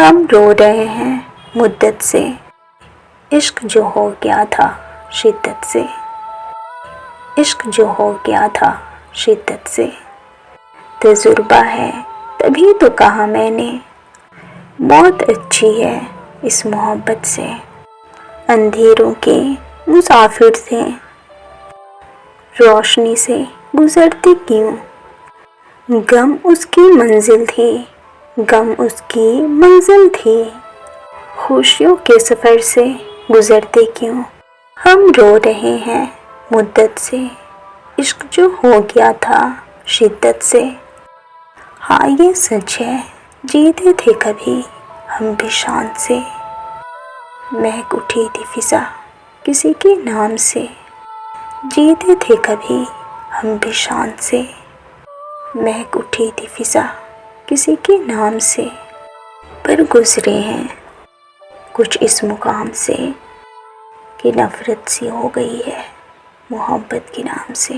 ہم رو رہے ہیں مدت سے، عشق جو ہو گیا تھا شدت سے، عشق جو ہو گیا تھا شدت سے۔ تجربہ ہے تبھی تو کہا میں نے، موت اچھی ہے اس محبت سے۔ اندھیروں کے مسافر تھے، روشنی سے گزرتے کیوں؟ غم اس کی منزل تھی، غم اس کی منزل تھی، خوشیوں کے سفر سے گزرتے کیوں؟ ہم رو رہے ہیں مدت سے، عشق جو ہو گیا تھا شدت سے۔ ہاں یہ سچ ہے، جیتے تھے کبھی ہم بھی شان سے، مہک اٹھی تھی فضا کسی کے نام سے، جیتے تھے کبھی ہم بھی شان سے، مہک اٹھی تھی فضا کسی کے نام سے۔ پر گزرے ہیں کچھ اس مقام سے کہ نفرت سی ہو گئی ہے محبت کے نام سے۔